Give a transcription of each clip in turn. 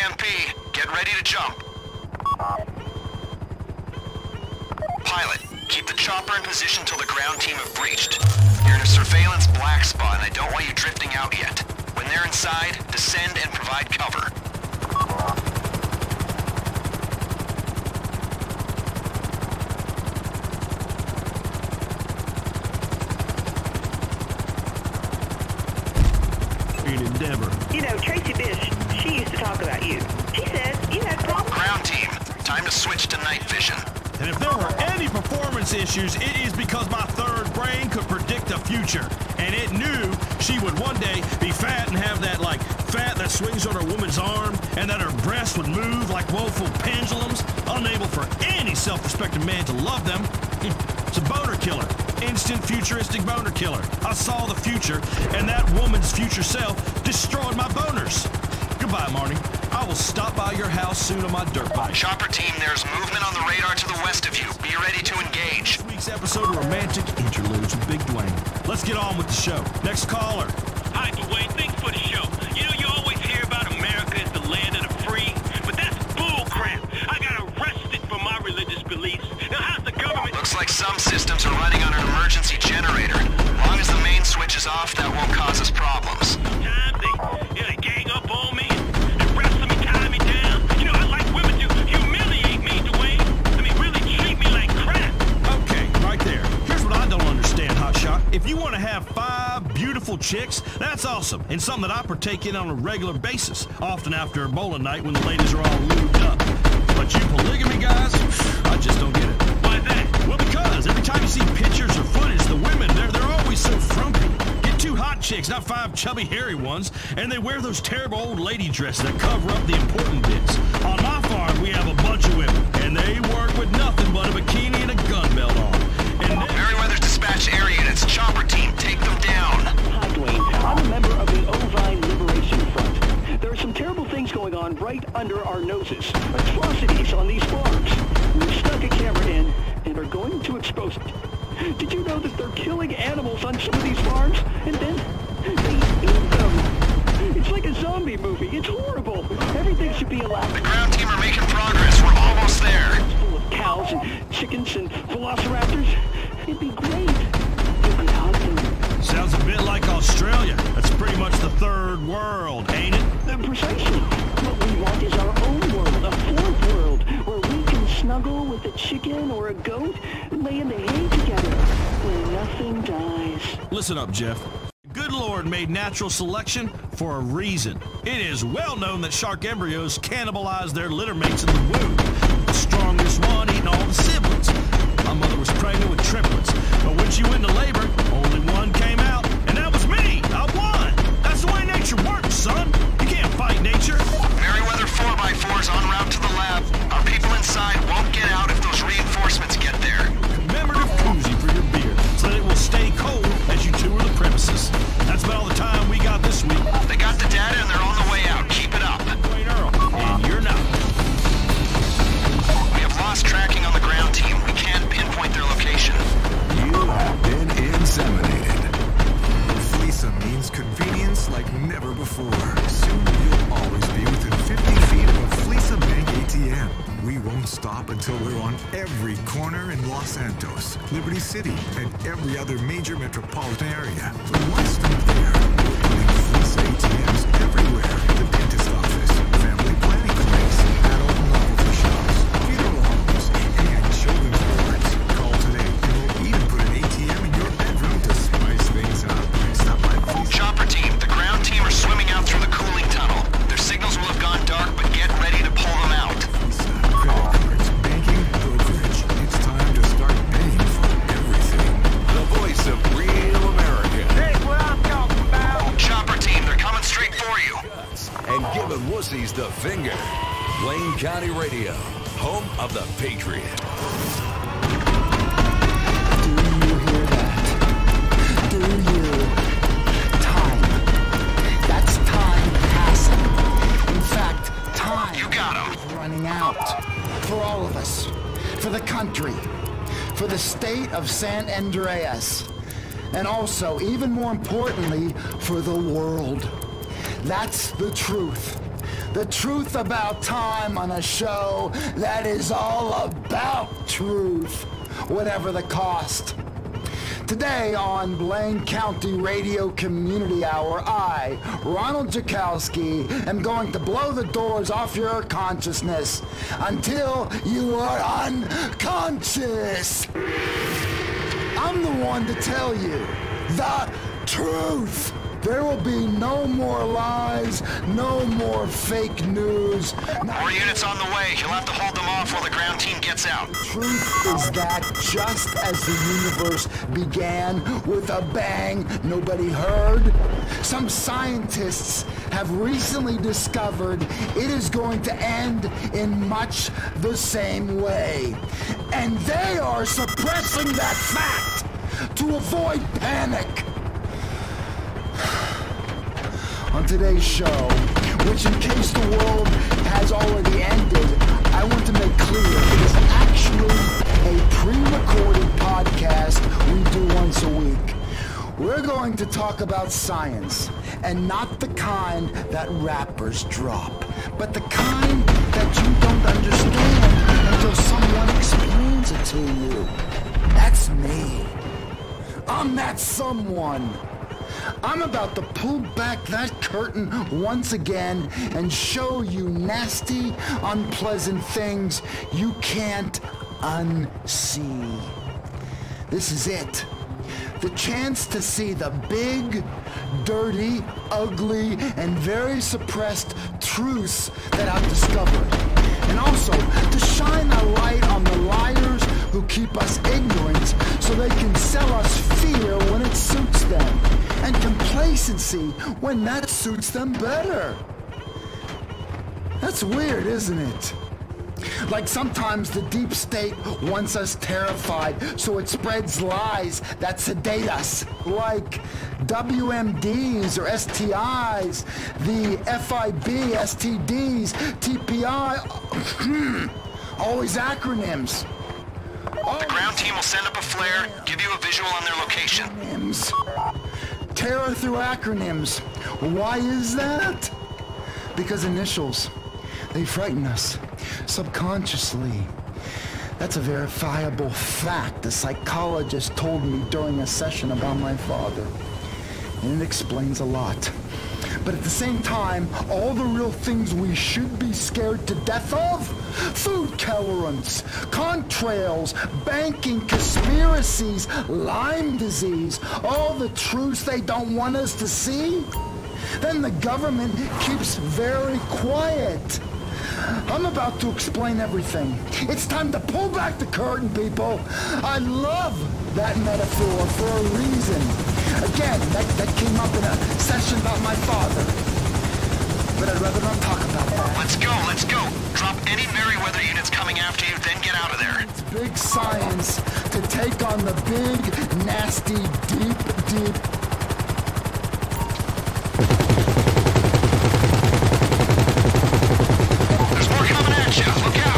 EMP. Get ready to jump. Pilot, keep the chopper in position till the ground team have breached. You're in a surveillance black spot and I don't want you drifting out yet. When they're inside, descend and provide cover. Endeavor. You know, Tracy Bish, she used to talk about you. She said you had problems. Ground team, time to switch to night vision. And if there were any performance issues, it is because my third brain could predict the future. And it knew she would one day be fat and have that, like, fat that swings on her woman's arm, and that her breasts would move like woeful pendulums, unable for any self-respecting man to love them. It's a boner killer. Instant futuristic boner killer. I saw the future, and that woman's future self destroyed my boners. Goodbye, Marty. I will stop by your house soon on my dirt bike. Chopper team, there's movement on the radar to the west of you. Be ready to engage. This week's episode of Romantic Interludes with Big Dwayne. Let's get on with the show. Next caller. Hi, Dwayne. Thanks for the show. You know, you always hear about America as the land of the free, but that's bull crap. I got arrested for my religious beliefs. Now, how's the government... Looks like some systems are running on an emergency generator. As long as the main switch is off, that won't cause us problems. Sometimes they gang up on me and wrestle me, tie me down. You know, I like women to humiliate me, Dwayne. I mean, really treat me like crap. Okay, right there. Here's what I don't understand, Hotshot. If you want to have 5 beautiful chicks, that's awesome, and something that I partake in on a regular basis, often after a bowling night when the ladies are all lubed up. But you polygamy guys, I just don't get it. Why that? Well, because every time you see pictures or footage, the women, they're always so frumpy. Get 2 hot chicks, not 5 chubby, hairy ones, and they wear those terrible old lady dresses that cover up the important bits. On my farm, we have a bunch of women, and they work with nothing but a bikini and a gun belt on. And Merryweather's dispatch area units. Chopper team, take them down. Hi, Dwayne. I'm a member of the Ovine Liberation Front. There are some terrible things going on right under our noses. Atrocities on these farms. We've stuck a camera in and are going to expose it. Did you know that they're killing animals on some of these farms? And then they eat them. It's like a zombie movie. It's horrible. Everything should be allowed. The ground team are making progress. We're almost there. It's full of cows and chickens and velociraptors. It'd be great. You could hug them. sounds a bit like Australia. That's pretty much the third world, ain't it? Precisely. What we want is our own world, a fourth world, where we can snuggle with a chicken or a goat and lay in the hay together, where nothing dies. Listen up, Jeff. Good Lord made natural selection for a reason. It is well known that shark embryos cannibalize their litter mates in the womb. The strongest one eating all the siblings. My mother was pregnant with triplets, but when she went into labor, only one came out, and that was me. I won. That's the way nature works, son. You can't fight nature. Merryweather 4x4's en route to the lab. Our people inside won't get out if those reinforcements get there. Commemorative koozie for your beer, so that it will stay cold as you tour the premises. That's about all the time we got this week. They got the data and they're on the way out. Keep it up. Dwayne Earl, and you're not. We have lost tracking on the ground team. We can't pinpoint their location. You have been inseminated. Fleesa means convenience like never before. Soon you'll always be within 50 feet of a Fleesa Bank ATM. We won't stop until we're on every corner in Los Santos, Liberty City, and every other major metropolitan area. But why stop there? We're putting Fleesa ATMs everywhere. The dentist office, family planning clinics, adult novelty shops, funeral homes, and children's wards. Call today, and we'll even put an ATM in your bedroom to spice things up. Stop by Fleesa. Chopper team, the ground team are swimming out through the cooling tunnel. Their signals will have gone dark, but get ready to pull them out. Credit cards, banking, brokerage. It's time to start paying for everything. The voice of real America. Hey, what I'm talking about. Chopper team, they're coming straight for you. And giving wussies the finger. Wayne County Radio, home of the Patriot. Do you hear that? Do you? Time. That's time passing. In fact, time You got 'em. is running out. For all of us. For the country. For the state of San Andreas. And also, even more importantly, for the world. That's the truth. The truth about time on a show that is all about truth, whatever the cost. Today on Blaine County Radio Community Hour, I, Ronald Jakowski, am going to blow the doors off your consciousness until you are unconscious. I'm the one to tell you the truth. There will be no more lies, no more fake news. More units on the way. You'll have to hold them off while the ground team gets out. Truth is that just as the universe began with a bang nobody heard, some scientists have recently discovered it is going to end in much the same way. And they are suppressing that fact to avoid panic. On today's show, which in case the world has already ended, I want to make clear it is actually a pre-recorded podcast we do once a week. We're going to talk about science, and not the kind that rappers drop, but the kind that you don't understand until someone explains it to you. That's me. I'm that someone. I'm about to pull back that curtain once again and show you nasty, unpleasant things you can't unsee. This is it. The chance to see the big, dirty, ugly, and very suppressed truths that I've discovered. And also to shine a light on the liars who keep us ignorant so they can sell us fear when it suits them, and complacency when that suits them better. That's weird, isn't it? Like sometimes the deep state wants us terrified, so it spreads lies that sedate us, like WMDs or STIs, the FIB, STDs, TPI, always acronyms. The ground team will send up a flare, give you a visual on their location. Acronyms. Terror through acronyms. Why is that? Because initials, they frighten us subconsciously. That's a verifiable fact a psychologist told me during a session about my father. And it explains a lot. But at the same time, all the real things we should be scared to death of? Food colorants, contrails, banking conspiracies, Lyme disease, all the truths they don't want us to see? Then the government keeps very quiet. I'm about to explain everything. It's time to pull back the curtain, people. I love that metaphor for a reason. Again, that came up in a session about my father. But I'd rather not talk about that. Let's go, let's go. Drop any Merryweather units coming after you, then get out of there. It's big science to take on the big, nasty, deep... There's more coming at you. Look out.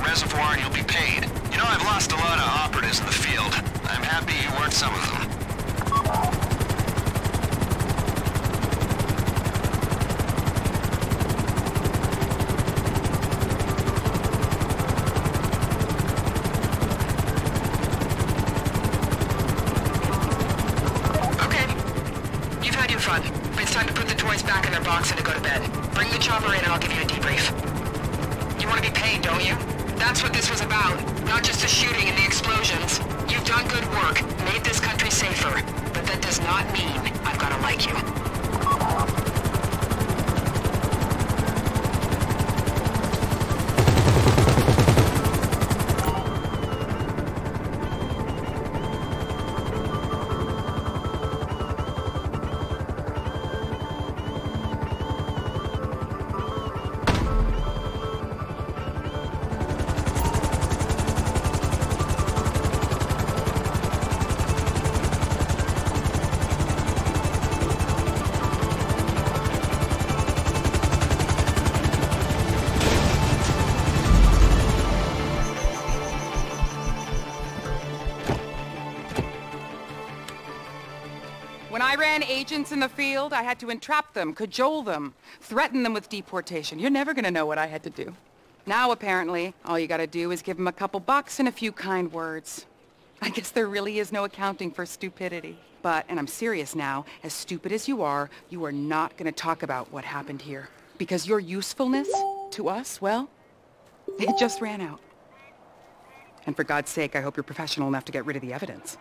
reservoir and you'll be paid. You know, I've lost a lot of operatives in the field. I'm happy you weren't some of them. box and to go to bed. Bring the chopper in and I'll give you a debrief. You want to be paid, don't you? That's what this was about. Not just the shooting and the explosions. You've done good work, made this country safer. But that does not mean I've got to like you. When I ran agents in the field, I had to entrap them, cajole them, threaten them with deportation. You're never gonna know what I had to do. Now, apparently, all you gotta do is give them a couple bucks and a few kind words. I guess there really is no accounting for stupidity. But, and I'm serious now, as stupid as you are not gonna talk about what happened here. Because your usefulness to us, well, it just ran out. And for God's sake, I hope you're professional enough to get rid of the evidence.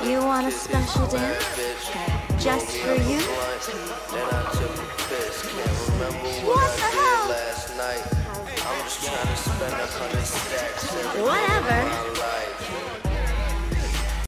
You want a special dance? Just for you? What the hell? Whatever.